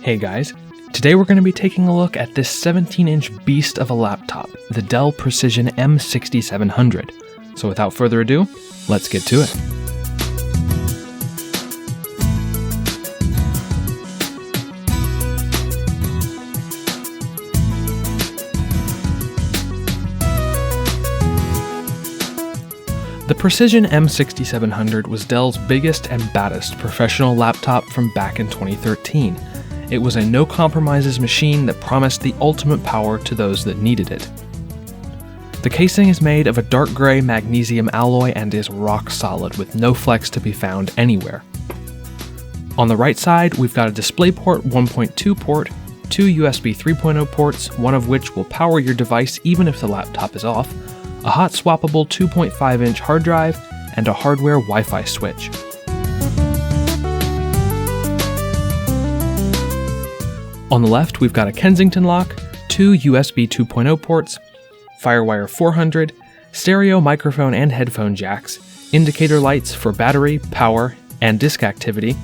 Hey guys, today we're going to be taking a look at this 17-inch beast of a laptop, the Dell Precision M6700. So without further ado, let's get to it. The Precision M6700 was Dell's biggest and baddest professional laptop from back in 2013. It was a no-compromises machine that promised the ultimate power to those that needed it. The casing is made of a dark gray magnesium alloy and is rock solid with no flex to be found anywhere. On the right side, we've got a DisplayPort 1.2 port, two USB 3.0 ports, one of which will power your device even if the laptop is off, a hot swappable 2.5-inch hard drive, and a hardware Wi-Fi switch. On the left, we've got a Kensington lock, two USB 2.0 ports, Firewire 400, stereo microphone and headphone jacks, indicator lights for battery, power, and disk activity,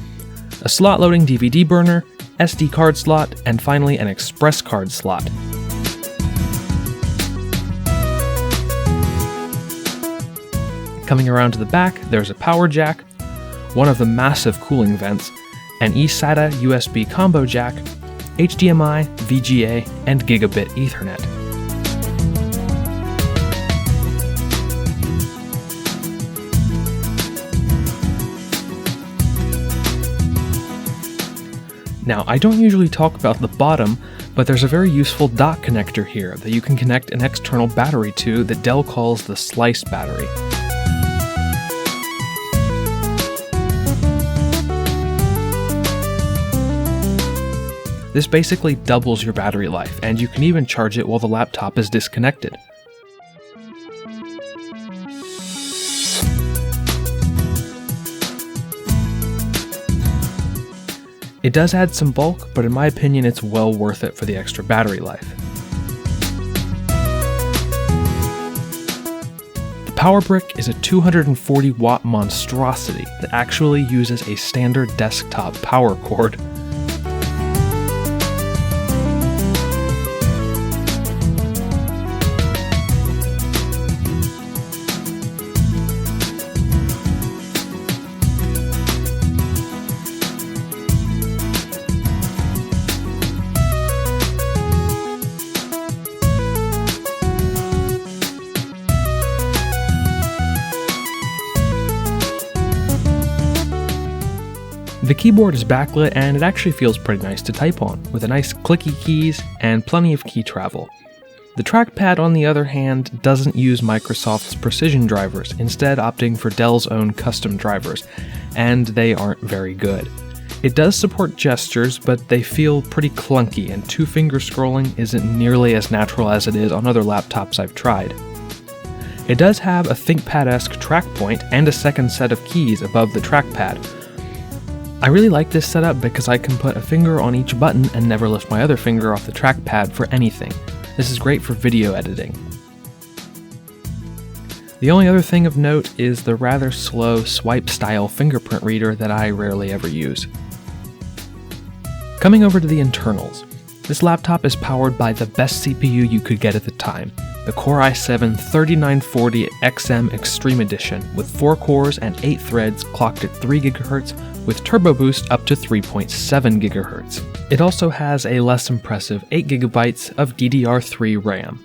a slot-loading DVD burner, SD card slot, and finally an express card slot. Coming around to the back, there's a power jack, one of the massive cooling vents, an eSATA USB combo jack, HDMI, VGA, and Gigabit Ethernet. Now, I don't usually talk about the bottom, but there's a very useful dock connector here that you can connect an external battery to that Dell calls the Slice battery. This basically doubles your battery life, and you can even charge it while the laptop is disconnected. It does add some bulk, but in my opinion it's well worth it for the extra battery life. The power brick is a 240 watt monstrosity that actually uses a standard desktop power cord. The keyboard is backlit and it actually feels pretty nice to type on, with a nice clicky keys and plenty of key travel. The trackpad, on the other hand, doesn't use Microsoft's Precision drivers, instead opting for Dell's own custom drivers, and they aren't very good. It does support gestures, but they feel pretty clunky, and two-finger scrolling isn't nearly as natural as it is on other laptops I've tried. It does have a ThinkPad-esque track point and a second set of keys above the trackpad. I really like this setup because I can put a finger on each button and never lift my other finger off the trackpad for anything. This is great for video editing. The only other thing of note is the rather slow swipe-style fingerprint reader that I rarely ever use. Coming over to the internals, this laptop is powered by the best CPU you could get at the time, the Core i7-3940XM Extreme Edition with 4 cores and 8 threads clocked at 3 GHz with turbo boost up to 3.7 GHz. It also has a less impressive 8 GB of DDR3 RAM.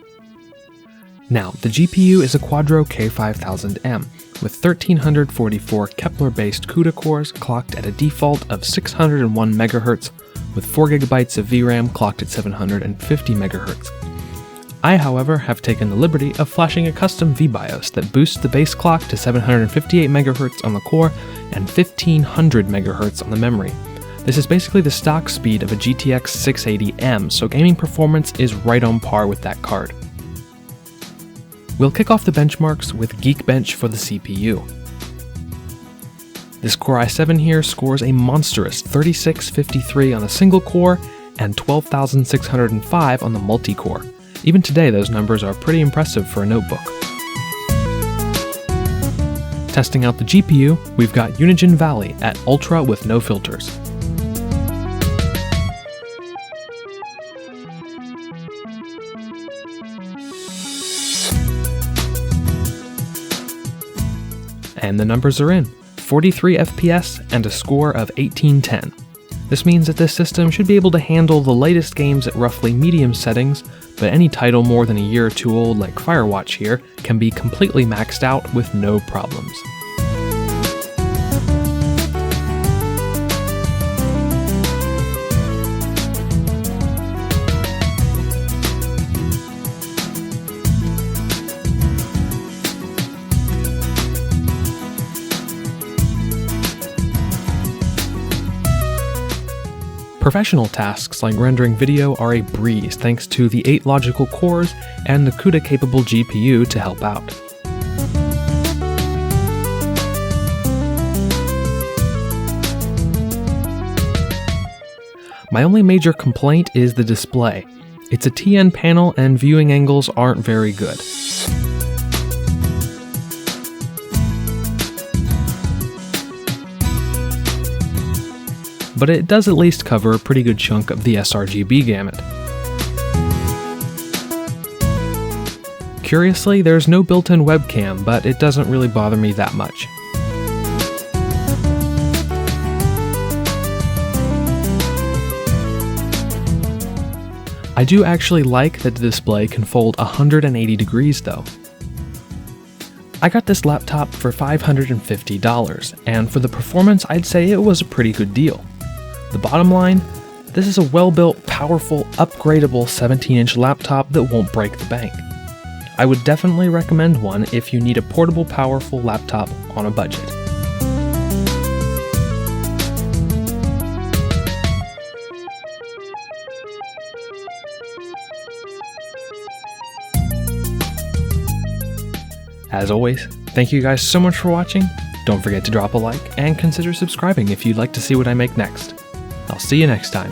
Now, the GPU is a Quadro K5000M with 1344 Kepler-based CUDA cores clocked at a default of 601 MHz with 4 GB of VRAM clocked at 750 MHz. I, however, have taken the liberty of flashing a custom VBIOS that boosts the base clock to 758 MHz on the core and 1500 MHz on the memory. This is basically the stock speed of a GTX 680M, so gaming performance is right on par with that card. We'll kick off the benchmarks with Geekbench for the CPU. This Core i7 here scores a monstrous 3653 on the single core and 12,605 on the multi-core. Even today, those numbers are pretty impressive for a notebook. Testing out the GPU, we've got Unigine Valley at Ultra with no filters. And the numbers are in: 43 FPS and a score of 1810. This means that this system should be able to handle the latest games at roughly medium settings, but any title more than a year or two old like Firewatch here can be completely maxed out with no problems. Professional tasks like rendering video are a breeze thanks to the 8 logical cores and the CUDA-capable GPU to help out. My only major complaint is the display. It's a TN panel and viewing angles aren't very good. But it does at least cover a pretty good chunk of the sRGB gamut. Curiously, there's no built-in webcam, but it doesn't really bother me that much. I do actually like that the display can fold 180 degrees though. I got this laptop for $550, and for the performance I'd say it was a pretty good deal. The bottom line, this is a well-built, powerful, upgradable 17-inch laptop that won't break the bank. I would definitely recommend one if you need a portable, powerful laptop on a budget. As always, thank you guys so much for watching. Don't forget to drop a like and consider subscribing if you'd like to see what I make next. I'll see you next time.